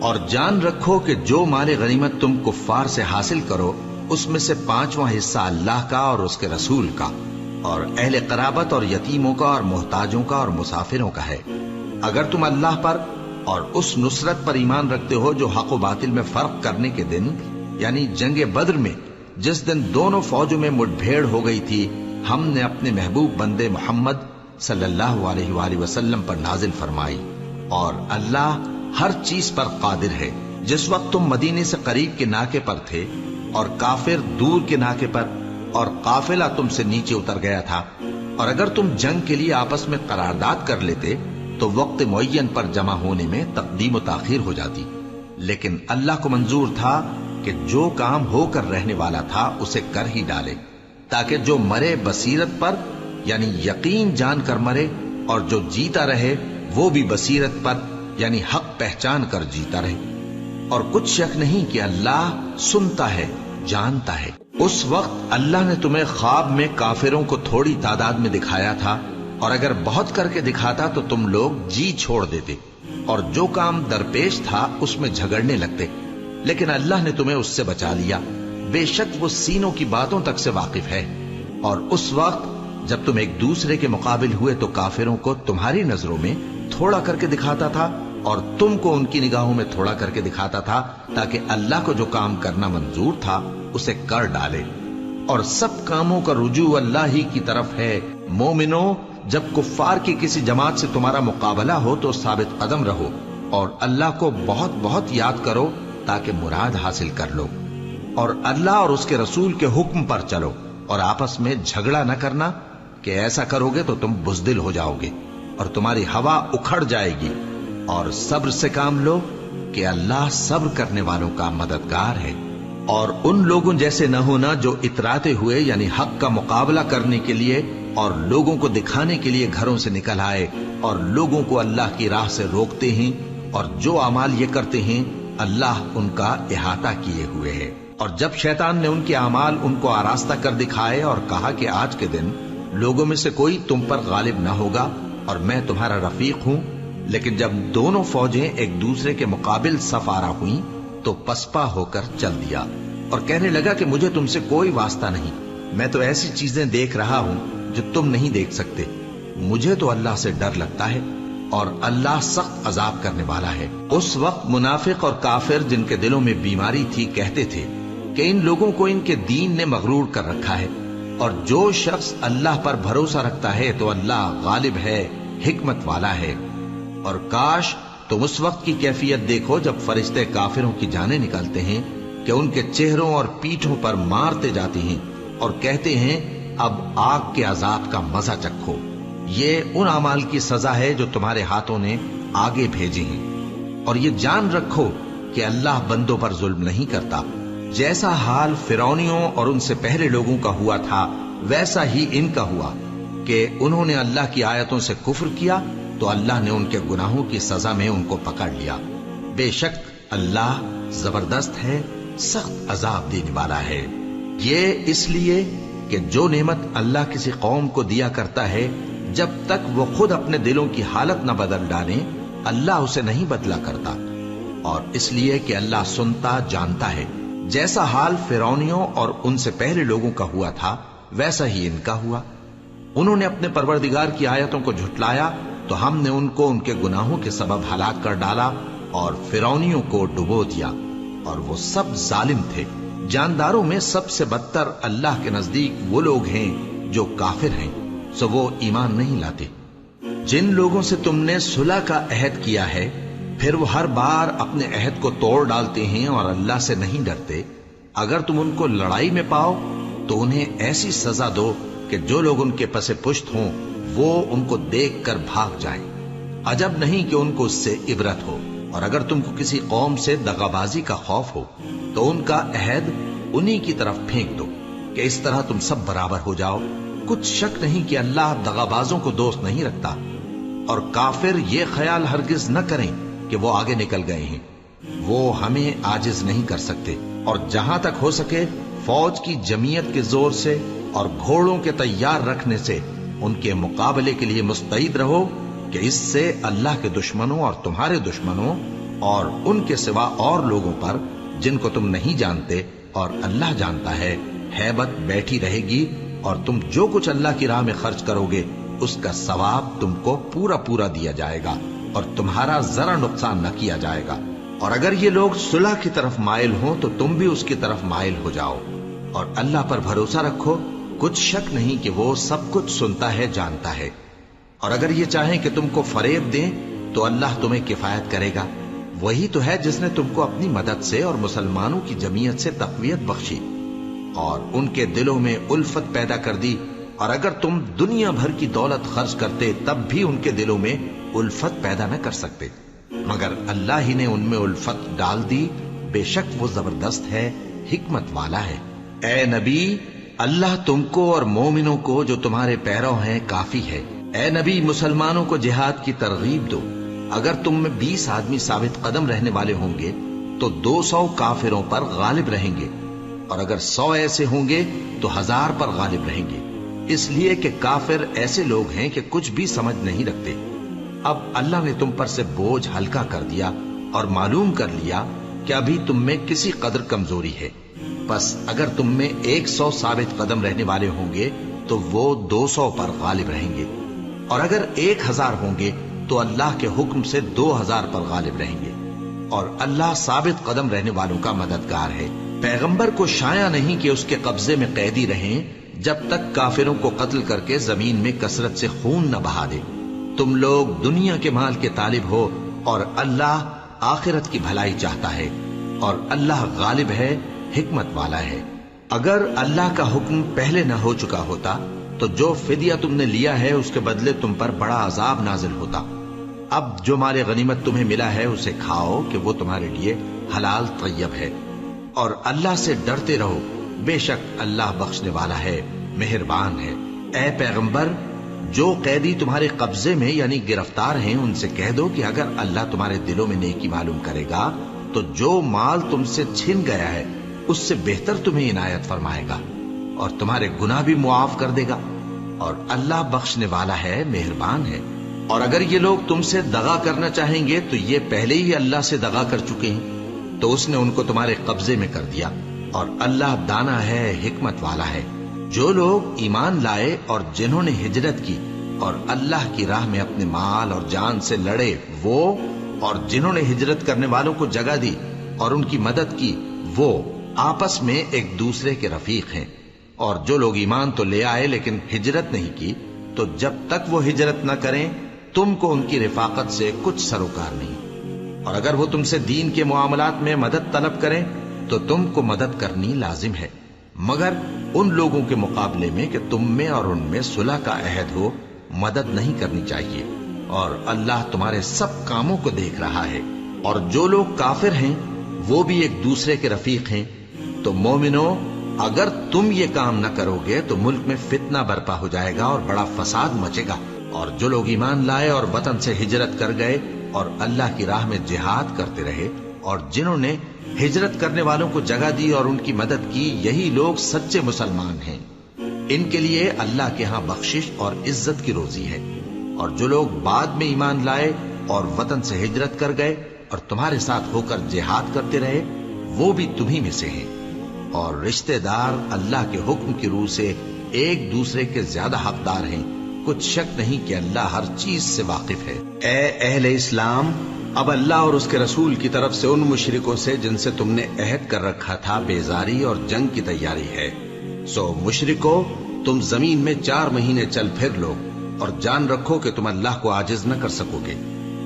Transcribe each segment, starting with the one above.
اور جان رکھو کہ جو مال غنیمت تم کفار سے حاصل کرو اس میں سے 5واں حصہ اللہ کا اور اس کے رسول کا اور اہل قرابت اور یتیموں کا اور محتاجوں کا اور مسافروں کا ہے، اگر تم اللہ پر اور اس نصرت پر ایمان رکھتے ہو جو حق و باطل میں فرق کرنے کے دن یعنی جنگ بدر میں جس دن دونوں فوجوں میں مٹ بھیڑ ہو گئی تھی ہم نے اپنے محبوب بندے محمد صلی اللہ علیہ وآلہ وسلم پر نازل فرمائی، اور اللہ ہر چیز پر قادر ہے۔ جس وقت تم مدینے سے قریب کے ناکے پر تھے اور کافر دور کے ناکے پر اور قافلہ تم سے نیچے اتر گیا تھا، اور اگر تم جنگ کے لیے آپس میں قرارداد کر لیتے تو وقت معین پر جمع ہونے میں تقدیم و تاخیر ہو جاتی، لیکن اللہ کو منظور تھا کہ جو کام ہو کر رہنے والا تھا اسے کر ہی ڈالے، تاکہ جو مرے بصیرت پر یعنی یقین جان کر مرے، اور جو جیتا رہے وہ بھی بصیرت پر یعنی حق پہچان کر جیتا رہے۔ اور کچھ شک نہیں کہ اللہ سنتا ہے، جانتا ہے۔ اس وقت اللہ نے تمہیں خواب میں کافروں کو تھوڑی تعداد میں دکھایا تھا، اور اگر بہت کر کے دکھاتا تو تم لوگ جی چھوڑ دیتے اور جو کام درپیش تھا اس میں جھگڑنے لگتے، لیکن اللہ نے تمہیں اس سے بچا لیا، بے شک وہ سینوں کی باتوں تک سے واقف ہے۔ اور اس وقت جب تم ایک دوسرے کے مقابل ہوئے تو کافروں کو تمہاری نظروں میں تھوڑا کر کے دکھاتا تھا اور تم کو ان کی نگاہوں میں تھوڑا کر کے دکھاتا تھا، تاکہ اللہ کو جو کام کرنا منظور تھا اسے کر ڈالے۔ اور سب کاموں کا رجوع اللہ ہی کی طرف ہے۔ مومنو، جب کفار کی کسی جماعت سے تمہارا مقابلہ ہو تو ثابت قدم رہو اور اللہ کو بہت بہت یاد کرو تاکہ مراد حاصل کر لو، اور اللہ اور اس کے رسول کے حکم پر چلو، اور آپس میں جھگڑا نہ کرنا کہ ایسا کرو گے تو تم بزدل ہو جاؤ گے اور تمہاری ہوا اکھڑ جائے گی، اور صبر سے کام لو کہ اللہ صبر کرنے والوں کا مددگار ہے۔ اور ان لوگوں جیسے نہ ہونا جو اتراتے ہوئے یعنی حق کا مقابلہ کرنے کے لیے اور لوگوں کو دکھانے کے لیے گھروں سے نکل آئے اور لوگوں کو اللہ کی راہ سے روکتے ہیں، اور جو اعمال یہ کرتے ہیں اللہ ان کا احاطہ کیے ہوئے ہے۔ اور جب شیطان نے ان کے اعمال ان کو آراستہ کر دکھائے اور کہا کہ آج کے دن لوگوں میں سے کوئی تم پر غالب نہ ہوگا اور میں تمہارا رفیق ہوں، لیکن جب دونوں فوجیں ایک دوسرے کے مقابل صف آرا ہوئیں تو پسپا ہو کر چل دیا اور کہنے لگا کہ مجھے تم سے کوئی واسطہ نہیں، میں تو ایسی چیزیں دیکھ رہا ہوں جو تم نہیں دیکھ سکتے، مجھے تو اللہ سے ڈر لگتا ہے اور اللہ سخت عذاب کرنے والا ہے۔ اس وقت منافق اور کافر جن کے دلوں میں بیماری تھی کہتے تھے کہ ان لوگوں کو ان کے دین نے مغرور کر رکھا ہے، اور جو شخص اللہ پر بھروسہ رکھتا ہے تو اللہ غالب ہے، حکمت والا ہے۔ اور کاش تم اس وقت کی کیفیت دیکھو جب فرشتے کافروں کی جانیں نکالتے ہیں کہ ان کے چہروں اور پیٹھوں پر مارتے جاتے ہیں اور کہتے ہیں اب آگ کے عذاب کا مزہ چکھو، یہ ان اعمال کی سزا ہے جو تمہارے ہاتھوں نے آگے بھیجے ہیں۔ اور یہ جان رکھو کہ اللہ بندوں پر ظلم نہیں کرتا، جیسا حال فرعونیوں اور ان سے پہلے لوگوں کا ہوا تھا ویسا ہی ان کا ہوا کہ انہوں نے اللہ کی آیتوں سے کفر کیا تو اللہ نے ان کے گناہوں کی سزا میں ان کو پکڑ لیا۔ بے شک اللہ زبردست ہے، سخت عذاب دینے والا ہے۔ یہ اس لیے کہ جو نعمت اللہ کسی قوم کو دیا کرتا ہے جب تک وہ خود اپنے دلوں کی حالت نہ بدل ڈالیں اللہ اسے نہیں بدلا کرتا، اور اس لیے کہ اللہ سنتا جانتا ہے۔ جیسا حال فرعونیوں اور ان سے پہلے لوگوں کا ہوا تھا ویسا ہی ان کا ہوا۔ انہوں نے اپنے پروردگار کی آیتوں کو جھٹلایا تو ہم نے ان کو ان کے گناہوں کے سبب ہلاک کر ڈالا اور فرعونیوں کو ڈبو دیا، اور وہ سب ظالم تھے۔ جانداروں میں سب سے بدتر اللہ کے نزدیک وہ لوگ ہیں جو کافر ہیں، سو وہ ایمان نہیں لاتے۔ جن لوگوں سے تم نے صلح کا عہد کیا ہے پھر وہ ہر بار اپنے عہد کو توڑ ڈالتے ہیں اور اللہ سے نہیں ڈرتے، اگر تم ان کو لڑائی میں پاؤ تو انہیں ایسی سزا دو کہ جو لوگ ان کے پس پشت ہوں وہ ان کو دیکھ کر بھاگ جائیں، عجب نہیں کہ ان کو اس سے عبرت ہو۔ اور اگر تم کو کسی قوم سے دغابازی کا خوف ہو تو ان کا عہد انہی کی طرف پھینک دو کہ اس طرح تم سب برابر ہو جاؤ۔ کچھ شک نہیں کہ اللہ دغابازوں کو دوست نہیں رکھتا، اور کافر یہ خیال ہرگز نہ کریں کہ وہ آگے نکل گئے ہیں، وہ ہمیں عاجز نہیں کر سکتے۔ اور جہاں تک ہو سکے فوج کی جمعیت کے زور سے اور گھوڑوں کے تیار رکھنے سے ان کے مقابلے کے لیے مستعد رہو کہ اس سے اللہ کے دشمنوں اور تمہارے دشمنوں اور ان کے سوا اور لوگوں پر جن کو تم نہیں جانتے اور اللہ جانتا ہے ہیبت بیٹھی رہے گی، اور تم جو کچھ اللہ کی راہ میں خرچ کرو گے اس کا ثواب تم کو پورا پورا دیا جائے گا، اور تمہارا ذرا نقصان نہ کیا جائے گا۔ اور اگر یہ لوگ صلح کی طرف مائل ہوں تو تم بھی اس کی طرف مائل ہو جاؤ، اور اللہ پر بھروسہ رکھو، کچھ شک نہیں کہ وہ سب کچھ سنتا ہے، جانتا ہے۔ اور اگر یہ چاہیں کہ تم کو فریب دیں تو اللہ تمہیں کفایت کرے گا، وہی تو ہے جس نے تم کو اپنی مدد سے اور مسلمانوں کی جمعیت سے تقویت بخشی اور ان کے دلوں میں الفت پیدا کر دی، اور اگر تم دنیا بھر کی دولت خرچ کرتے تب بھی ان کے دلوں میں الفت پیدا نہ کر سکتے، مگر اللہ ہی نے ان میں الفت ڈال دی، بے شک وہ زبردست ہے، حکمت والا ہے۔ اے نبی، اللہ تم کو اور مومنوں کو جو تمہارے پیرو ہیں کافی ہے۔ اے نبی، مسلمانوں کو جہاد کی ترغیب دو۔ اگر تم میں 20 آدمی ثابت قدم رہنے والے ہوں گے تو 200 کافروں پر غالب رہیں گے، اور اگر 100 ایسے ہوں گے تو 1000 پر غالب رہیں گے، اس لیے کہ کافر ایسے لوگ ہیں کہ کچھ بھی سمجھ نہیں رکھتے۔ اب اللہ نے تم پر سے بوجھ ہلکا کر دیا اور معلوم کر لیا کہ ابھی تم میں کسی قدر کمزوری ہے، بس اگر تم میں 100 ثابت قدم رہنے والے ہوں گے تو وہ 200 پر غالب رہیں گے، اور اگر 1000 ہوں گے تو اللہ کے حکم سے 2000 پر غالب رہیں گے، اور اللہ ثابت قدم رہنے والوں کا مددگار ہے۔ پیغمبر کو شایع نہیں کہ اس کے قبضے میں قیدی رہیں جب تک کافروں کو قتل کر کے زمین میں کثرت سے خون نہ بہا دے۔ تم لوگ دنیا کے مال کے طالب ہو اور اللہ آخرت کی بھلائی چاہتا ہے، اور اللہ غالب ہے، حکمت والا ہے۔ اگر اللہ کا حکم پہلے نہ ہو چکا ہوتا تو جو فدیہ تم نے لیا ہے اس کے بدلے تم پر بڑا عذاب نازل ہوتا۔ اب جو مال غنیمت تمہیں ملا ہے اسے کھاؤ کہ وہ تمہارے لیے حلال طیب ہے، اور اللہ سے ڈرتے رہو، بے شک اللہ بخشنے والا ہے، مہربان ہے۔ اے پیغمبر، جو قیدی تمہارے قبضے میں یعنی گرفتار ہیں ان سے کہہ دو کہ اگر اللہ تمہارے دلوں میں نیکی معلوم کرے گا تو جو مال تم سے چھن گیا ہے اس سے بہتر تمہیں عنایت فرمائے گا، اور تمہارے گناہ بھی معاف کر دے گا، اور اللہ بخشنے والا ہے، مہربان ہے۔ اور اگر یہ لوگ تم سے دغا کرنا چاہیں گے تو یہ پہلے ہی اللہ سے دغا کر چکے ہیں، تو اس نے ان کو تمہارے قبضے میں کر دیا، اور اللہ دانا ہے، حکمت والا ہے۔ جو لوگ ایمان لائے اور جنہوں نے ہجرت کی اور اللہ کی راہ میں اپنے مال اور جان سے لڑے، وہ اور جنہوں نے ہجرت کرنے والوں کو جگہ دی اور ان کی مدد کی، وہ آپس میں ایک دوسرے کے رفیق ہیں۔ اور جو لوگ ایمان تو لے آئے لیکن ہجرت نہیں کی، تو جب تک وہ ہجرت نہ کریں تم کو ان کی رفاقت سے کچھ سروکار نہیں، اور اگر وہ تم سے دین کے معاملات میں مدد طلب کریں تو تم کو مدد کرنی لازم ہے، مگر ان لوگوں کے مقابلے میں کہ تم میں اور ان میں صلح کا عہد ہو مدد نہیں کرنی چاہیے، اور اللہ تمہارے سب کاموں کو دیکھ رہا ہے۔ اور جو لوگ کافر ہیں وہ بھی ایک دوسرے کے رفیق ہیں۔ تو مومنو، اگر تم یہ کام نہ کرو گے تو ملک میں فتنہ برپا ہو جائے گا اور بڑا فساد مچے گا۔ اور جو لوگ ایمان لائے اور وطن سے ہجرت کر گئے اور اللہ کی راہ میں جہاد کرتے رہے، اور جنہوں نے ہجرت کرنے والوں کو جگہ دی اور ان کی مدد کی، یہی لوگ سچے مسلمان ہیں۔ ان کے لیے اللہ کے ہاں بخشش اور عزت کی روزی ہے۔ اور جو لوگ بعد میں ایمان لائے اور وطن سے ہجرت کر گئے اور تمہارے ساتھ ہو کر جہاد کرتے رہے، وہ بھی تمہیں میں سے ہیں۔ اور رشتہ دار اللہ کے حکم کی روح سے ایک دوسرے کے زیادہ حقدار ہیں، کچھ شک نہیں کہ اللہ ہر چیز سے واقف ہے۔ اے اہل اسلام، اب اللہ اور اس کے رسول کی طرف سے ان مشرکوں سے جن سے تم نے عہد کر رکھا تھا بیزاری اور جنگ کی تیاری ہے۔ سو مشرکو، تم زمین میں 4 مہینے چل پھر لو، اور جان رکھو کہ تم اللہ کو عاجز نہ کر سکو گے،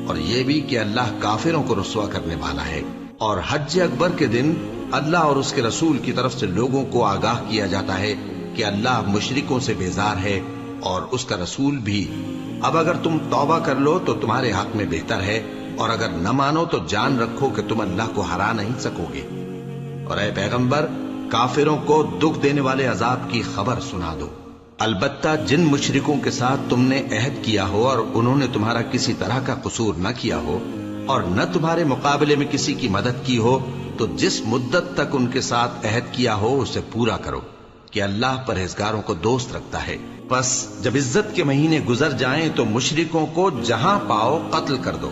اور یہ بھی کہ اللہ کافروں کو رسوا کرنے والا ہے۔ اور حج اکبر کے دن اللہ اور اس کے رسول کی طرف سے لوگوں کو آگاہ کیا جاتا ہے کہ اللہ مشرکوں سے بیزار ہے اور اس کا رسول بھی۔ اب اگر تم توبہ کر لو تو تمہارے حق میں بہتر ہے، اور اگر نہ مانو تو جان رکھو کہ تم اللہ کو ہرا نہیں سکو گے۔ اور اے پیغمبر، کافروں کو دکھ دینے والے عذاب کی خبر سنا دو۔ البتہ جن مشرکوں کے ساتھ تم نے عہد کیا ہو اور انہوں نے تمہارا کسی طرح کا قصور نہ کیا ہو اور نہ تمہارے مقابلے میں کسی کی مدد کی ہو، تو جس مدت تک ان کے ساتھ عہد کیا ہو اسے پورا کرو، کہ اللہ پرہیزگاروں کو دوست رکھتا ہے۔ پس جب عزت کے مہینے گزر جائیں تو مشرکوں کو جہاں پاؤ قتل کر دو،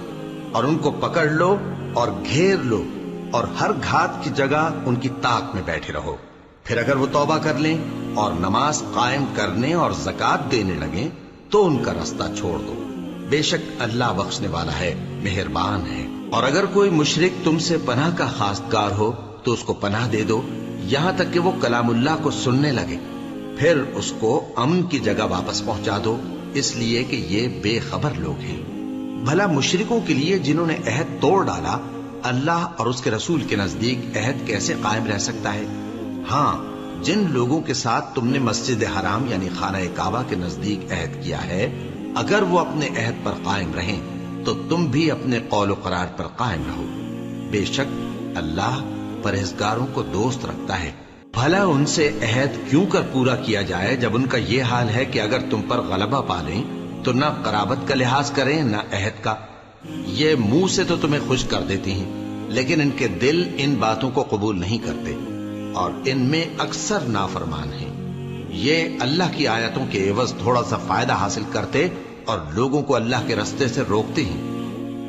اور ان کو پکڑ لو اور گھیر لو اور ہر گھات کی جگہ ان کی طاق میں بیٹھے رہو. پھر اگر وہ توبہ کر لیں اور نماز قائم کرنے اور زکات دینے لگیں تو ان کا راستہ چھوڑ دو. بے شک اللہ بخشنے والا ہے، مہربان ہے. اور اگر کوئی مشرک تم سے پناہ کا خواستگار ہو تو اس کو پناہ دے دو یہاں تک کہ وہ کلام اللہ کو سننے لگے. پھر اس کو امن کی جگہ واپس پہنچا دو، اس لیے کہ یہ بے خبر لوگ ہیں. بھلا مشرکوں کے لیے جنہوں نے عہد توڑ ڈالا اللہ اور اس کے رسول کے نزدیک عہد کیسے قائم رہ سکتا ہے؟ ہاں، جن لوگوں کے ساتھ تم نے مسجد حرام یعنی خانہ کعبہ کے نزدیک عہد کیا ہے، اگر وہ اپنے عہد پر قائم رہیں تو تم بھی اپنے قول و قرار پر قائم رہو. بے شک اللہ پرہیزگاروں کو دوست رکھتا ہے. بھلا ان سے عہد کیوں کر پورا کیا جائے جب ان کا یہ حال ہے کہ اگر تم پر غلبہ پالیں تو نہ قرابت کا لحاظ کریں نہ عہد کا. یہ منہ سے تو تمہیں خوش کر دیتی ہیں لیکن ان کے دل ان باتوں کو قبول نہیں کرتے اور ان میں اکثر نافرمان ہیں. یہ اللہ کی آیتوں کے عوض تھوڑا سا فائدہ حاصل کرتے اور لوگوں کو اللہ کے رستے سے روکتے ہیں.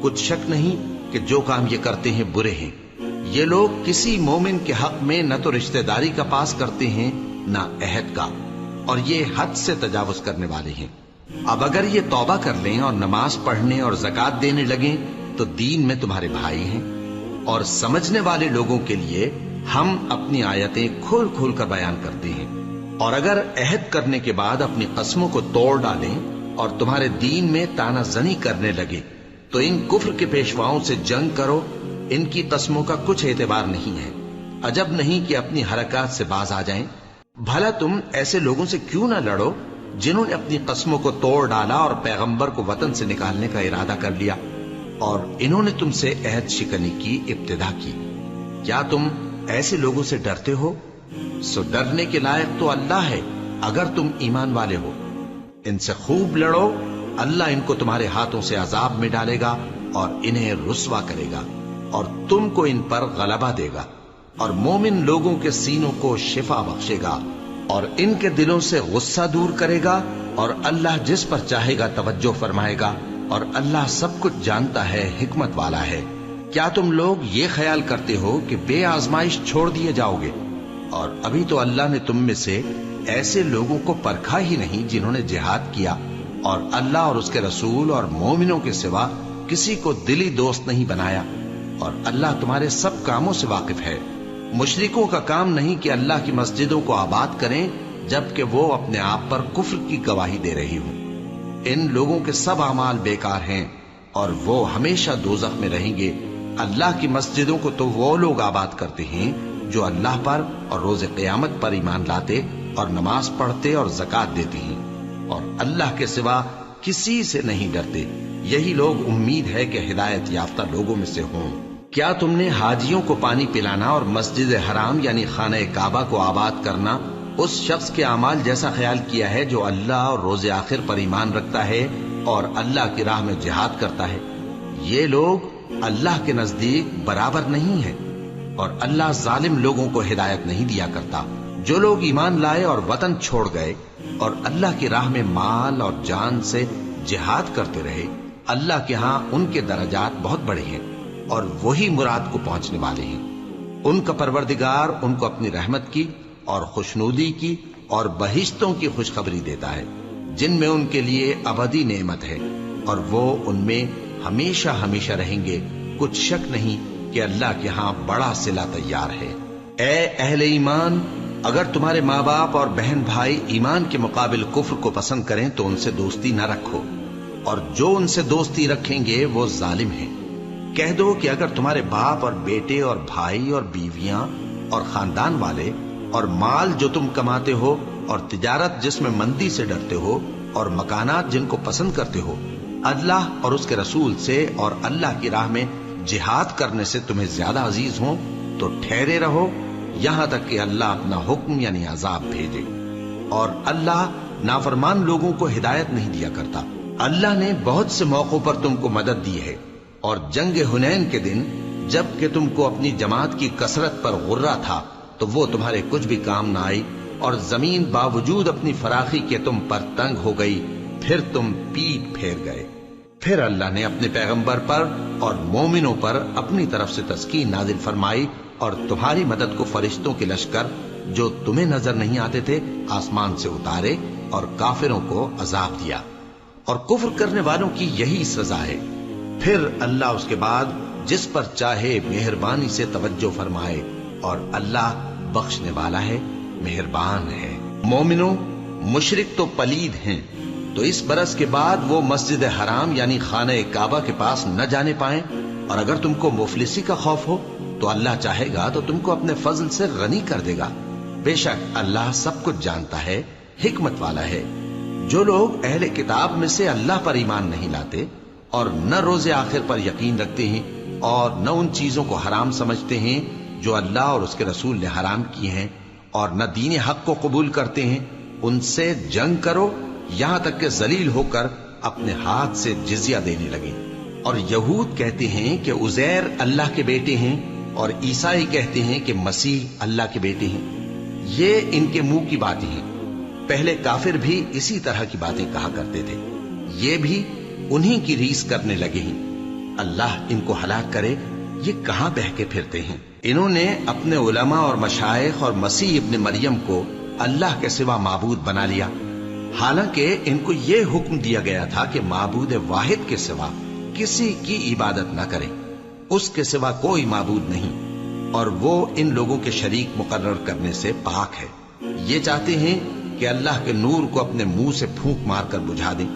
کچھ شک نہیں کہ جو کام یہ کرتے ہیں برے ہیں. یہ لوگ کسی مومن کے حق میں نہ تو رشتہ داری کا پاس کرتے ہیں نہ عہد کا، اور یہ حد سے تجاوز کرنے والے ہیں. اب اگر یہ توبہ کر لیں اور نماز پڑھنے اور زکات دینے لگیں تو دین میں تمہارے بھائی ہیں. اور سمجھنے والے لوگوں کے لیے ہم اپنی آیتیں کھول کھول کر بیان کرتے ہیں. اور اگر عہد کرنے کے بعد اپنی قسموں کو توڑ ڈالیں اور تمہارے دین میں تانا زنی کرنے لگے تو ان کفر کے پیشواؤں سے جنگ کرو. ان کی قسموں کا کچھ اعتبار نہیں ہے. عجب نہیں کہ اپنی حرکات سے باز آ جائیں. بھلا تم ایسے لوگوں سے کیوں نہ لڑو جنہوں نے اپنی قسموں کو توڑ ڈالا اور پیغمبر کو وطن سے نکالنے کا ارادہ کر لیا اور انہوں نے تم سے عہد شکنی کی ابتدا کی. کیا تم ایسے لوگوں سے ڈرتے ہو؟ سو ڈرنے کے لائق تو اللہ ہے اگر تم ایمان والے ہو. ان سے خوب لڑو، اللہ ان کو تمہارے ہاتھوں سے عذاب میں ڈالے گا اور انہیں رسوا کرے گا اور تم کو ان پر غلبہ دے گا اور مومن لوگوں کے سینوں کو شفا بخشے گا اور ان کے دلوں سے غصہ دور کرے گا اور اللہ جس پر چاہے گا توجہ فرمائے گا اور اللہ سب کچھ جانتا ہے، حکمت والا ہے. کیا تم لوگ یہ خیال کرتے ہو کہ بے آزمائش چھوڑ دیے جاؤ گے؟ اور ابھی تو اللہ نے تم میں سے ایسے لوگوں کو پرکھا ہی نہیں جنہوں نے جہاد کیا اور اللہ اور اس کے رسول اور مومنوں کے سوا کسی کو دلی دوست نہیں بنایا. اور اللہ تمہارے سب کاموں سے واقف ہے. مشرکوں کا کام نہیں کہ اللہ کی مسجدوں کو آباد کریں جبکہ وہ اپنے آپ پر کفر کی گواہی دے رہی ہوں. ان لوگوں کے سب اعمال بیکار ہیں اور وہ ہمیشہ دوزخ میں رہیں گے. اللہ کی مسجدوں کو تو وہ لوگ آباد کرتے ہیں جو اللہ پر اور روز قیامت پر ایمان لاتے اور نماز پڑھتے اور زکات دیتے ہیں اور اللہ کے سوا کسی سے نہیں ڈرتے. یہی لوگ امید ہے کہ ہدایت یافتہ لوگوں میں سے ہوں. کیا تم نے حاجیوں کو پانی پلانا اور مسجد حرام یعنی خانہ کعبہ کو آباد کرنا اس شخص کے اعمال جیسا خیال کیا ہے جو اللہ اور روز آخر پر ایمان رکھتا ہے اور اللہ کی راہ میں جہاد کرتا ہے؟ یہ لوگ اللہ کے نزدیک برابر نہیں ہیں اور اللہ ظالم لوگوں کو ہدایت نہیں دیا کرتا. جو لوگ ایمان لائے اور وطن چھوڑ گئے اور اللہ کی راہ میں مال اور جان سے جہاد کرتے رہے، اللہ کے ہاں ان کے درجات بہت بڑے ہیں اور وہی مراد کو پہنچنے والے ہیں. ان کا پروردگار ان کو اپنی رحمت کی اور خوشنودی کی اور بہشتوں کی خوشخبری دیتا ہے جن میں ان کے لیے ابدی نعمت ہے اور وہ ان میں ہمیشہ ہمیشہ رہیں گے. کچھ شک نہیں کہ اللہ کے ہاں بڑا صلہ تیار ہے. اے اہل ایمان، اگر تمہارے ماں باپ اور بہن بھائی ایمان کے مقابل کفر کو پسند کریں تو ان سے دوستی نہ رکھو اور جو ان سے دوستی رکھیں گے وہ ظالم ہیں. کہہ دو کہ اگر تمہارے باپ اور بیٹے اور بھائی اور بیویاں اور خاندان والے اور مال جو تم کماتے ہو اور تجارت جس میں مندی سے ڈرتے ہو اور مکانات جن کو پسند کرتے ہو اللہ اور اس کے رسول سے اور اللہ کی راہ میں جہاد کرنے سے تمہیں زیادہ عزیز ہوں تو ٹھہرے رہو یہاں تک کہ اللہ اپنا حکم یعنی عذاب بھیجے. اور اللہ نافرمان لوگوں کو ہدایت نہیں دیا کرتا. اللہ نے بہت سے موقعوں پر تم کو مدد دی ہے اور جنگ حنین کے دن جب کہ تم کو اپنی جماعت کی کثرت پر غرہ تھا تو وہ تمہارے کچھ بھی کام نہ آئی اور زمین باوجود اپنی فراخی کے تم پر تنگ ہو گئی، پھر تم پیٹ پھیر گئے. پھر اللہ نے اپنے پیغمبر پر اور مومنوں پر اپنی طرف سے تسکین نازل فرمائی اور تمہاری مدد کو فرشتوں کے لشکر جو تمہیں نظر نہیں آتے تھے آسمان سے اتارے اور کافروں کو عذاب دیا، اور کفر کرنے والوں کی یہی سزا ہے۔ پھر اللہ اس کے بعد جس پر چاہے مہربانی سے توجہ فرمائے، اور اللہ بخشنے والا ہے، مہربان ہے۔ مومنوں، مشرک تو پلید ہیں، تو اس برس کے بعد وہ مسجد حرام یعنی خانہ کعبہ کے پاس نہ جانے پائیں، اور اگر تم کو مفلسی کا خوف ہو تو اللہ چاہے گا تو تم کو اپنے فضل سے غنی کر دے گا۔ بے شک اللہ سب کچھ جانتا ہے، حکمت والا ہے۔ جو لوگ اہل کتاب میں سے اللہ پر ایمان نہیں لاتے اور نہ روز آخر پر یقین رکھتے ہیں اور نہ ان چیزوں کو حرام سمجھتے ہیں جو اللہ اور اس کے رسول نے حرام کی ہیں، اور نہ دین حق کو قبول کرتے ہیں، ان سے جنگ کرو یہاں تک کہ ذلیل ہو کر اپنے ہاتھ سے جزیہ دینے لگے۔ اور یہود کہتے ہیں کہ عزیر اللہ کے بیٹے ہیں، اور عیسائی کہتے ہیں کہ مسیح اللہ کے بیٹے ہیں۔ یہ ان کے منہ کی باتیں ہیں، پہلے کافر بھی اسی طرح کی باتیں کہا کرتے تھے، یہ بھی انہی کی ریس کرنے لگے ہیں۔ اللہ ان کو ہلاک کرے، یہ کہاں بہہ کے پھرتے ہیں۔ انہوں نے اپنے علماء اور مشائخ اور مسیح ابن مریم کو اللہ کے سوا معبود بنا لیا، حالانکہ ان کو یہ حکم دیا گیا تھا کہ معبود واحد کے سوا کسی کی عبادت نہ کریں، اس کے سوا کوئی معبود نہیں، اور وہ ان لوگوں کے شریک مقرر کرنے سے پاک ہے۔ یہ چاہتے ہیں کہ اللہ کے نور کو اپنے منہ سے پھونک مار کر بجھا دیں،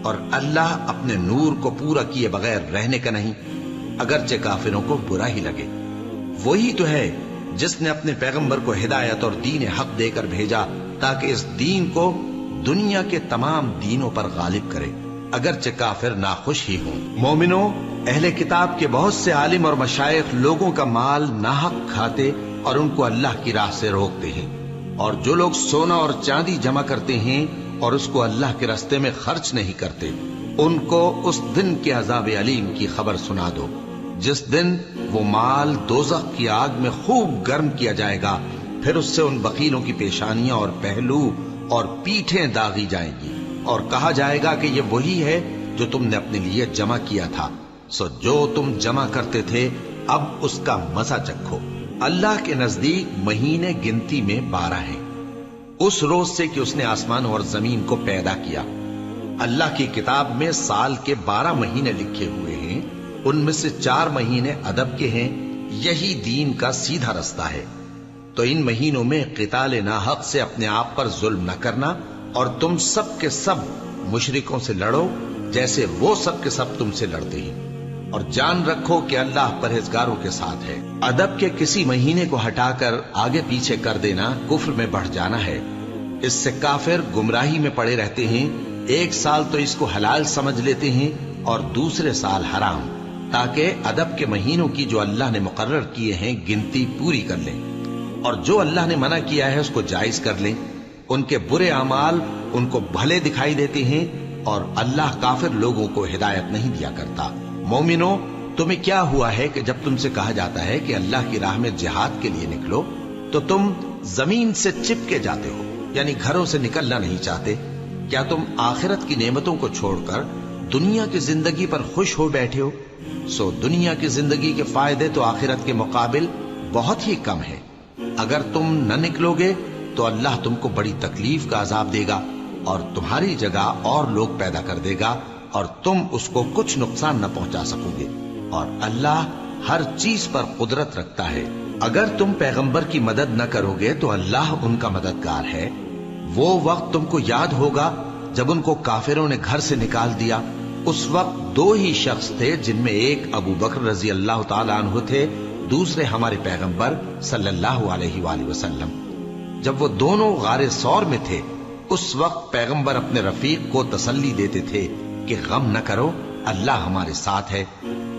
اور اللہ اپنے نور کو پورا کیے بغیر رہنے کا نہیں، اگرچہ کافروں کو برا ہی لگے۔ وہی تو ہے جس نے اپنے پیغمبر کو ہدایت اور دین حق دے کر بھیجا تاکہ اس دین کو دنیا کے تمام دینوں پر غالب کرے، اگرچہ کافر ناخوش ہی ہوں۔ مومنوں، اہل کتاب کے بہت سے عالم اور مشائخ لوگوں کا مال ناحق کھاتے اور ان کو اللہ کی راہ سے روکتے ہیں، اور جو لوگ سونا اور چاندی جمع کرتے ہیں اور اس کو اللہ کے راستے میں خرچ نہیں کرتے، ان کو اس دن کے عذاب علیم کی خبر سنا دو، جس دن وہ مال دوزخ کی آگ میں خوب گرم کیا جائے گا، پھر اس سے ان بخیلوں کی پیشانیاں اور پہلو اور پیٹھیں داغی جائیں گی، اور کہا جائے گا کہ یہ وہی ہے جو تم نے اپنے لیے جمع کیا تھا، سو جو تم جمع کرتے تھے اب اس کا مزہ چکھو۔ اللہ کے نزدیک مہینے گنتی میں 12 ہیں، اس روز سے کہ اس نے آسمان اور زمین کو پیدا کیا۔ اللہ کی کتاب میں سال کے 12 مہینے لکھے ہوئے ہیں، ان میں سے 4 مہینے ادب کے ہیں، یہی دین کا سیدھا رستہ ہے۔ تو ان مہینوں میں قتال ناحق سے اپنے آپ پر ظلم نہ کرنا، اور تم سب کے سب مشرکوں سے لڑو جیسے وہ سب کے سب تم سے لڑتے ہیں، اور جان رکھو کہ اللہ پرہیزگاروں کے ساتھ ہے۔ ادب کے کسی مہینے کو ہٹا کر آگے پیچھے کر دینا کفر میں بڑھ جانا ہے، اس سے کافر گمراہی میں پڑے رہتے ہیں۔ ایک سال تو اس کو حلال سمجھ لیتے ہیں اور دوسرے سال حرام، تاکہ ادب کے مہینوں کی جو اللہ نے مقرر کیے ہیں گنتی پوری کر لیں، اور جو اللہ نے منع کیا ہے اس کو جائز کر لیں۔ ان کے برے اعمال ان کو بھلے دکھائی دیتے ہیں، اور اللہ کافر لوگوں کو ہدایت نہیں دیا کرتا۔ مومنوں، تمہیں کیا ہوا ہے کہ جب تم سے کہا جاتا ہے کہ اللہ کی راہ میں جہاد کے لیے نکلو تو تم زمین سے چپکے جاتے ہو، یعنی گھروں سے نکلنا نہیں چاہتے؟ کیا تم آخرت کی نعمتوں کو چھوڑ کر دنیا کی زندگی پر خوش ہو بیٹھے ہو؟ سو دنیا کی زندگی کے فائدے تو آخرت کے مقابل بہت ہی کم ہے۔ اگر تم نہ نکلو گے تو اللہ تم کو بڑی تکلیف کا عذاب دے گا، اور تمہاری جگہ اور لوگ پیدا کر دے گا، اور تم اس کو کچھ نقصان نہ پہنچا سکو گے، اور اللہ ہر چیز پر قدرت رکھتا ہے۔ اگر تم پیغمبر کی مدد نہ کرو گے تو اللہ ان کا مددگار ہے۔ وہ وقت تم کو یاد ہوگا جب ان کو کافروں نے گھر سے نکال دیا، اس وقت 2 ہی شخص تھے، جن میں ایک ابو بکر رضی اللہ تعالی عنہ تھے، دوسرے ہمارے پیغمبر صلی اللہ علیہ وآلہ وسلم۔ جب وہ دونوں غار ثور میں تھے، اس وقت پیغمبر اپنے رفیق کو تسلی دیتے تھے کہ غم نہ کرو، اللہ ہمارے ساتھ ہے۔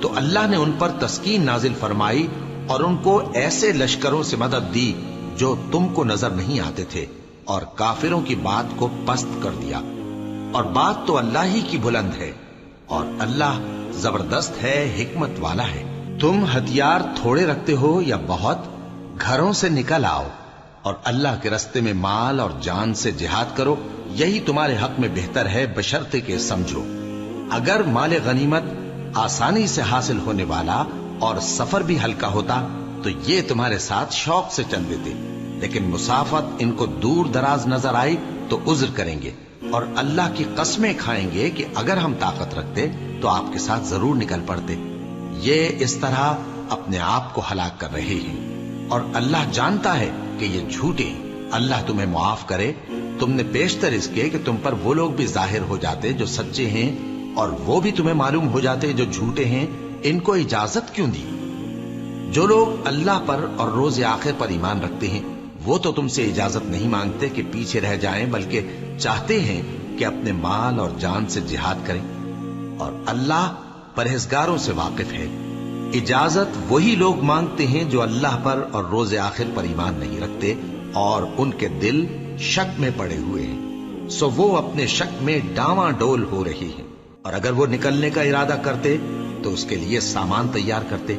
تو اللہ نے ان پر تسکین نازل فرمائی اور ان کو ایسے لشکروں سے مدد دی جو تم کو نظر نہیں آتے تھے، اور کافروں کی بات کو پست کر دیا۔ اور بات تو اللہ ہی کی بلند ہے، اور اللہ زبردست ہے، حکمت والا ہے۔ تم ہتھیار تھوڑے رکھتے ہو یا بہت، گھروں سے نکل آؤ اور اللہ کے راستے میں مال اور جان سے جہاد کرو، یہی تمہارے حق میں بہتر ہے، بشرطے کہ سمجھو۔ اگر مال غنیمت آسانی سے حاصل ہونے والا اور سفر بھی ہلکا ہوتا تو یہ تمہارے ساتھ شوق سے چل دیتے، لیکن مسافت ان کو دور دراز نظر آئی تو عذر کریں گے، اور اللہ کی قسمیں کھائیں گے کہ اگر ہم طاقت رکھتے تو آپ کے ساتھ ضرور نکل پڑتے۔ یہ اس طرح اپنے آپ کو ہلاک کر رہے ہیں، اور اللہ جانتا ہے کہ یہ جھوٹے ہیں۔ اللہ تمہیں معاف کرے، تم نے پیشتر اس کے کہ تم پر وہ لوگ بھی ظاہر ہو جاتے جو سچے ہیں، اور وہ بھی تمہیں معلوم ہو جاتے جو جھوٹے ہیں۔ ان کو اجازت کیوں دی؟ جو لوگ اللہ پر اور روز آخر پر ایمان رکھتے ہیں وہ تو تم سے اجازت نہیں مانگتے کہ پیچھے رہ جائیں، بلکہ چاہتے ہیں کہ اپنے مال اور جان سے جہاد کریں، اور اللہ پرہیزگاروں سے واقف ہے۔ اجازت وہی لوگ مانگتے ہیں جو اللہ پر اور روز آخر پر ایمان نہیں رکھتے اور ان کے دل شک میں پڑے ہوئے ہیں، سو وہ اپنے شک میں ڈاواں ڈول ہو رہی ہیں۔ اور اگر وہ نکلنے کا ارادہ کرتے تو اس کے لیے سامان تیار کرتے،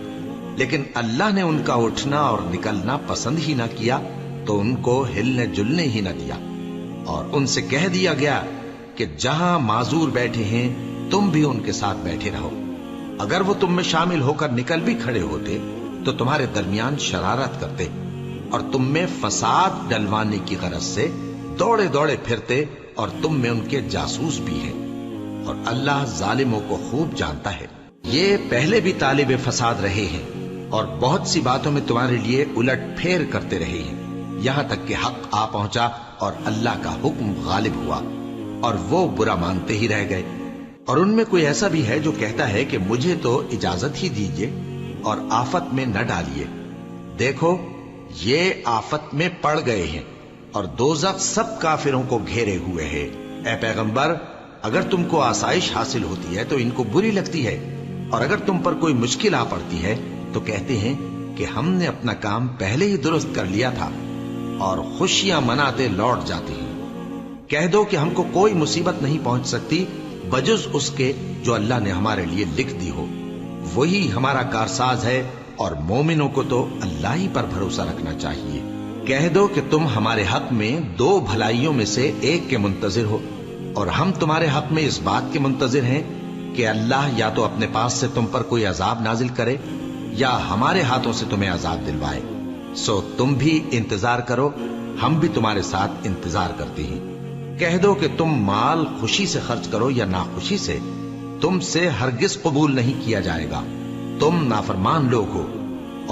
لیکن اللہ نے ان کا اٹھنا اور نکلنا پسند ہی نہ کیا تو ان کو ہلنے جلنے ہی نہ دیا، اور ان سے کہہ دیا گیا کہ جہاں معذور بیٹھے ہیں تم بھی ان کے ساتھ بیٹھے رہو۔ اگر وہ تم میں شامل ہو کر نکل بھی کھڑے ہوتے تو تمہارے درمیان شرارت کرتے اور تم میں فساد ڈلوانے کی غرض سے دوڑے دوڑے پھرتے، اور تم میں ان کے جاسوس بھی ہیں، اور اللہ ظالموں کو خوب جانتا ہے۔ یہ پہلے بھی طالب فساد رہے ہیں اور بہت سی باتوں میں تمہارے لیے الٹ پھیر کرتے رہے ہیں، یہاں تک کہ حق آ پہنچا اور اللہ کا حکم غالب ہوا، اور وہ برا مانتے ہی رہ گئے۔ اور ان میں کوئی ایسا بھی ہے جو کہتا ہے کہ مجھے تو اجازت ہی دیجیے اور آفت میں نہ ڈالیے۔ دیکھو یہ آفت میں پڑ گئے ہیں اور دوزخ سب کافروں کو گھیرے ہوئے ہے۔ اے پیغمبر، اگر تم کو آسائش حاصل ہوتی ہے تو ان کو بری لگتی ہے، اور اگر تم پر کوئی مشکل آ پڑتی ہے تو کہتے ہیں کہ ہم نے اپنا کام پہلے ہی درست کر لیا تھا، اور خوشیاں مناتے لوٹ جاتے ہیں۔ کہہ دو کہ ہم کو کوئی مصیبت نہیں پہنچ سکتی بجز اس کے جو اللہ نے ہمارے لیے لکھ دی ہو، وہی ہمارا کارساز ہے، اور مومنوں کو تو اللہ ہی پر بھروسہ رکھنا چاہیے۔ کہہ دو کہ تم ہمارے حق میں دو بھلائیوں میں سے ایک کے منتظر ہو، اور ہم تمہارے حق میں اس بات کے منتظر ہیں کہ اللہ یا تو اپنے پاس سے تم پر کوئی عذاب نازل کرے یا ہمارے ہاتھوں سے تمہیں عذاب دلوائے، سو تم بھی انتظار کرو، ہم بھی تمہارے ساتھ انتظار کرتے ہیں۔ کہہ دو کہ تم مال خوشی سے خرچ کرو یا ناخوشی سے، تم سے ہرگز قبول نہیں کیا جائے گا، تم نافرمان لوگ ہو،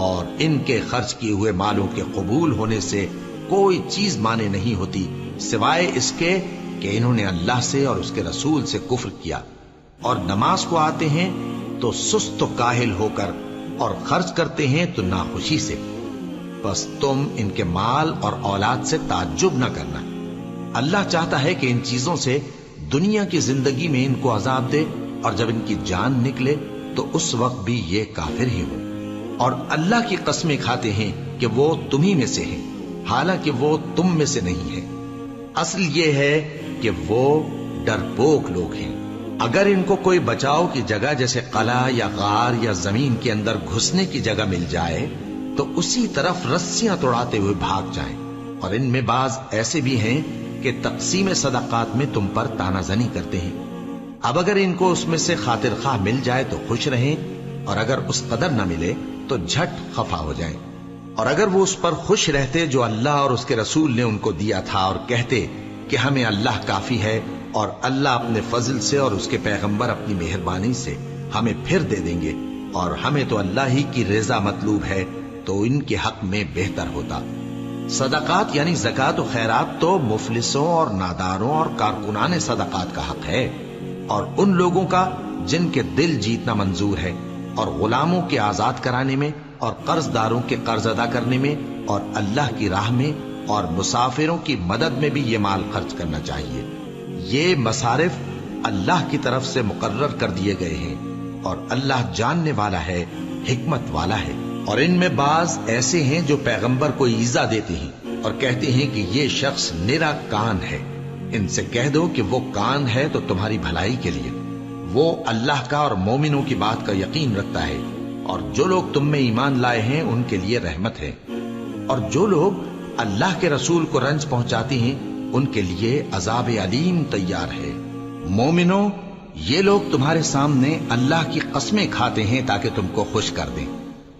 اور ان کے خرچ کیے ہوئے مالوں کے قبول ہونے سے کوئی چیز مانے نہیں ہوتی سوائے اس کے کہ انہوں نے اللہ سے اور اس کے رسول سے کفر کیا، اور نماز کو آتے ہیں تو سست و کاہل ہو کر، اور خرچ کرتے ہیں تو ناخوشی سے۔ بس تم ان کے مال اور اولاد سے تعجب نہ کرنا، اللہ چاہتا ہے کہ ان چیزوں سے دنیا کی زندگی میں ان کو عذاب دے، اور جب ان کی جان نکلے تو اس وقت بھی یہ کافر ہی ہوں، اور اللہ کی قسمیں کھاتے ہیں کہ وہ تمہیں میں سے ہیں، حالانکہ وہ تم میں سے نہیں ہے۔ اصل یہ ہے کہ وہ ڈرپوک لوگ ہیں۔ اگر ان کو کوئی بچاؤ کی جگہ جیسے قلعہ یا غار یا زمین کے اندر گھسنے کی جگہ مل جائے تو اسی طرف رسیاں توڑاتے ہوئے بھاگ جائیں، اور ان میں بعض ایسے بھی ہیں کہ تقسیم صدقات میں تم پر تانا زنی کرتے ہیں۔ اب اگر ان کو اس میں سے خاطر خواہ مل جائے تو خوش رہیں، اور اگر اس قدر نہ ملے تو جھٹ خفا ہو جائیں، اور اگر وہ اس پر خوش رہتے جو اللہ اور اس کے رسول نے ان کو دیا تھا، اور کہتے کہ ہمیں اللہ کافی ہے، اور اللہ اپنے فضل سے اور اس کے پیغمبر اپنی مہربانی سے ہمیں پھر دے دیں گے، اور ہمیں تو اللہ ہی کی رضا مطلوب ہے، تو ان کے حق میں بہتر ہوتا۔ صدقات یعنی زکوٰۃ و خیرات تو مفلسوں اور ناداروں اور کارکنان صدقات کا حق ہے، اور ان لوگوں کا جن کے دل جیتنا منظور ہے، اور غلاموں کے آزاد کرانے میں، اور قرض داروں کے قرض ادا کرنے میں، اور اللہ کی راہ میں، اور مسافروں کی مدد میں بھی یہ مال خرچ کرنا چاہیے۔ یہ مصارف اللہ کی طرف سے مقرر کر دیے گئے ہیں، اور اللہ جاننے والا ہے، حکمت والا ہے۔ اور ان میں بعض ایسے ہیں جو پیغمبر کو ایذا دیتے ہیں اور کہتے ہیں کہ یہ شخص نرا کان ہے۔ ان سے کہہ دو کہ وہ کان ہے تو تمہاری بھلائی کے لیے، وہ اللہ کا اور مومنوں کی بات کا یقین رکھتا ہے، اور جو لوگ تم میں ایمان لائے ہیں ان کے لیے رحمت ہے، اور جو لوگ اللہ کے رسول کو رنج پہنچاتے ہیں ان کے لیے عذاب علیم تیار ہے۔ مومنوں، یہ لوگ تمہارے سامنے اللہ کی قسمیں کھاتے ہیں تاکہ تم کو خوش کر دیں،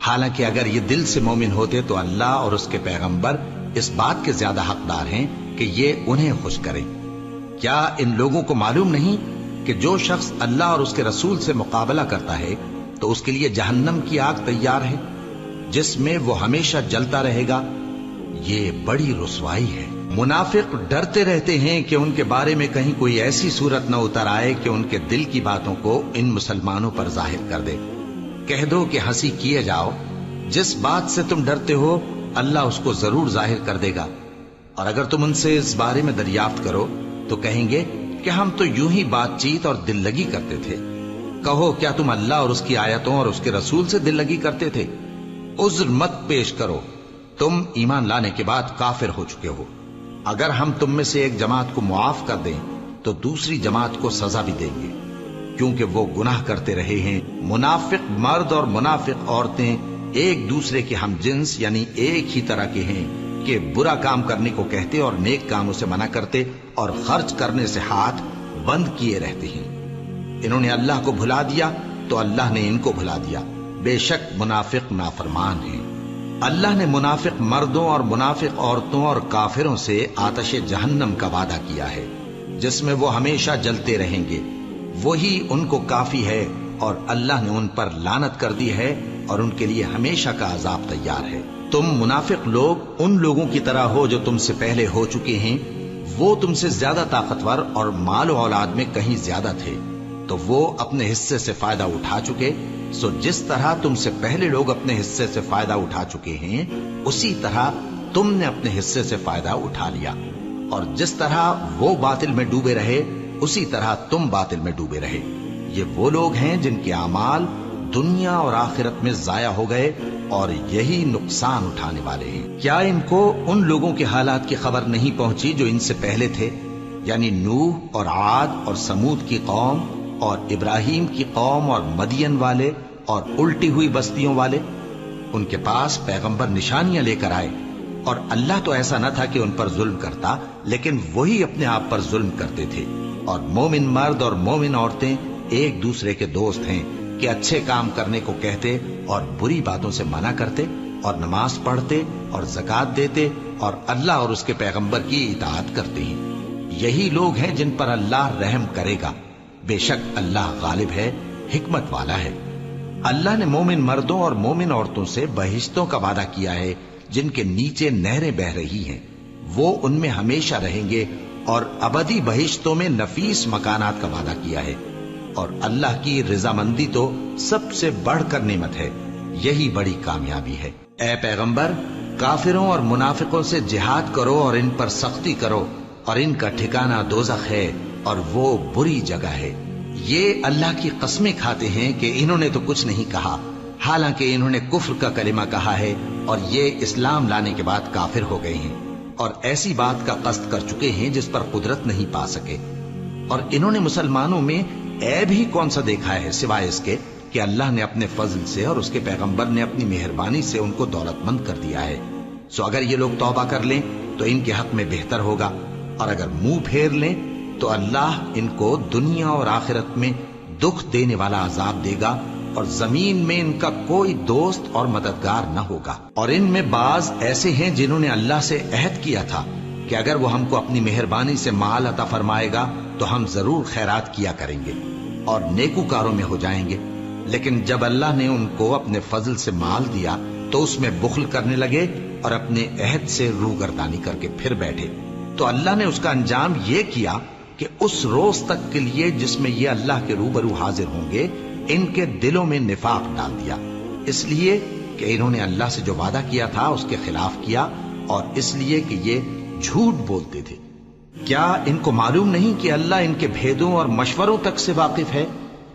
حالانکہ اگر یہ دل سے مومن ہوتے تو اللہ اور اس کے پیغمبر اس بات کے زیادہ حقدار ہیں کہ یہ انہیں خوش کریں۔ کیا ان لوگوں کو معلوم نہیں کہ جو شخص اللہ اور اس کے رسول سے مقابلہ کرتا ہے تو اس کے لیے جہنم کی آگ تیار ہے جس میں وہ ہمیشہ جلتا رہے گا؟ یہ بڑی رسوائی ہے۔ منافق ڈرتے رہتے ہیں کہ ان کے بارے میں کہیں کوئی ایسی صورت نہ اتر آئے کہ ان کے دل کی باتوں کو ان مسلمانوں پر ظاہر کر دے۔ کہہ دو کہ ہنسی کیے جاؤ، جس بات سے تم ڈرتے ہو اللہ اس کو ضرور ظاہر کر دے گا، اور اگر تم ان سے اس بارے میں دریافت کرو تو کہیں گے کہ ہم تو یوں ہی بات چیت اور دل لگی کرتے تھے۔ کہو کیا تم اللہ اور اس کی آیتوں اور اس کے رسول سے دل لگی کرتے تھے؟ عذر مت پیش کرو، تم ایمان لانے کے بعد کافر ہو چکے ہو۔ اگر ہم تم میں سے ایک جماعت کو معاف کر دیں تو دوسری جماعت کو سزا بھی دیں گے، کیونکہ وہ گناہ کرتے رہے ہیں۔ منافق مرد اور منافق عورتیں ایک دوسرے کے ہم جنس یعنی ایک ہی طرح کے ہیں کہ برا کام کرنے کو کہتے اور نیک کاموں سے منع کرتے اور خرچ کرنے سے ہاتھ بند کیے رہتے ہیں۔ انہوں نے اللہ کو بھلا دیا تو اللہ نے ان کو بھلا دیا، بے شک منافق نافرمان ہیں۔ اللہ نے منافق مردوں اور منافق عورتوں اور کافروں سے آتش جہنم کا وعدہ کیا ہے جس میں وہ ہمیشہ جلتے رہیں گے، وہی ان کو کافی ہے، اور اللہ نے ان پر لعنت کر دی ہے اور ان کے لیے ہمیشہ کا عذاب تیار ہے۔ تم منافق لوگ ان لوگوں کی طرح ہو جو تم سے پہلے ہو چکے ہیں، وہ تم سے زیادہ طاقتور اور مال و اولاد میں کہیں زیادہ تھے، تو وہ اپنے حصے سے فائدہ اٹھا چکے، سو جس طرح تم سے پہلے لوگ اپنے حصے سے فائدہ اٹھا چکے ہیں اسی طرح تم نے اپنے حصے سے فائدہ اٹھا لیا، اور جس طرح وہ باطل میں ڈوبے رہے اسی طرح تم باطل میں ڈوبے رہے۔ یہ وہ لوگ ہیں جن کے اعمال دنیا اور آخرت میں ضائع ہو گئے اور یہی نقصان اٹھانے والے ہیں۔ کیا ان کو ان لوگوں کے حالات کی خبر نہیں پہنچی جو ان سے پہلے تھے، یعنی نوح اور عاد اور سمود کی قوم اور ابراہیم کی قوم اور مدین والے اور الٹی ہوئی بستیوں والے؟ ان کے پاس پیغمبر نشانیاں لے کر آئے، اور اللہ تو ایسا نہ تھا کہ ان پر ظلم کرتا، لیکن وہی اپنے آپ پر ظلم کرتے تھے۔ اور مومن مرد اور مومن عورتیں ایک دوسرے کے دوست ہیں کہ اچھے کام کرنے کو کہتے اور بری باتوں سے منع کرتے، اور نماز پڑھتے اور زکوٰۃ دیتے اور اللہ اور اس کے پیغمبر کی اطاعت کرتے ہیں۔ یہی لوگ ہیں جن پر اللہ رحم کرے گا، بے شک اللہ غالب ہے، حکمت والا ہے۔ اللہ نے مومن مردوں اور مومن عورتوں سے بہشتوں کا وعدہ کیا ہے جن کے نیچے نہریں بہ رہی ہیں، وہ ان میں ہمیشہ رہیں گے، اور ابدی بہشتوں میں نفیس مکانات کا وعدہ کیا ہے، اور اللہ کی رضامندی تو سب سے بڑھ کر نعمت ہے، یہی بڑی کامیابی ہے۔ اے پیغمبر، کافروں اور منافقوں سے جہاد کرو اور ان پر سختی کرو، اور ان کا ٹھکانہ دوزخ ہے اور وہ بری جگہ ہے۔ یہ اللہ کی قسمیں کھاتے ہیں کہ انہوں نے تو کچھ نہیں کہا، حالانکہ انہوں نے کفر کا کلمہ کہا ہے اور یہ اسلام لانے کے بعد کافر ہو گئے ہیں، اور ایسی بات کا قصد کر چکے ہیں جس پر قدرت نہیں پا سکے۔ اور انہوں نے مسلمانوں میں عیب ہی کون سا دیکھا ہے سوائے اس کے کہ اللہ نے اپنے فضل سے اور اس کے پیغمبر نے اپنی مہربانی سے ان کو دولت مند کر دیا ہے۔ سو اگر یہ لوگ توبہ کر لیں تو ان کے حق میں بہتر ہوگا، اور اگر منہ پھیر لیں تو اللہ ان کو دنیا اور آخرت میں دکھ دینے والا عذاب دے گا، اور زمین میں ان کا کوئی دوست اور مددگار نہ ہوگا۔ اور ان میں بعض ایسے ہیں جنہوں نے اللہ سے عہد کیا تھا کہ اگر وہ ہم کو اپنی مہربانی سے مال عطا فرمائے گا تو ہم ضرور خیرات کیا کریں گے اور نیکوکاروں میں ہو جائیں گے، لیکن جب اللہ نے ان کو اپنے فضل سے مال دیا تو اس میں بخل کرنے لگے اور اپنے عہد سے روگردانی کر کے پھر بیٹھے۔ تو اللہ نے اس کا انجام یہ کیا کہ اس روز تک کے لیے جس میں یہ اللہ کے روبرو حاضر ہوں گے ان کے دلوں میں نفاق ڈال دیا، اس لیے کہ انہوں نے اللہ سے جو وعدہ کیا تھا اس کے خلاف کیا، اور اس لیے کہ یہ جھوٹ بولتے تھے۔ کیا ان کو معلوم نہیں کہ اللہ ان کے بھیدوں اور مشوروں تک سے واقف ہے،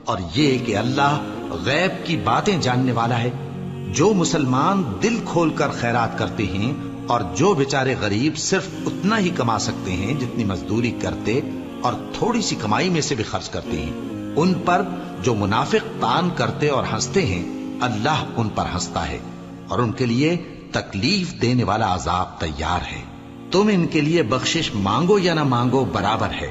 اور یہ کہ اللہ غیب کی باتیں جاننے والا ہے؟ جو مسلمان دل کھول کر خیرات کرتے ہیں اور جو بیچارے غریب صرف اتنا ہی کما سکتے ہیں جتنی مزدوری کرتے اور تھوڑی سی کمائی میں سے بھی خرچ کرتے ہیں، ان پر جو منافق تان کرتے اور ہنستے ہیں اللہ ان پر ہنستا ہے، اور ان کے لیے تکلیف دینے والا عذاب تیار ہے۔ تم ان کے لیے بخشش مانگو یا نہ مانگو برابر ہے،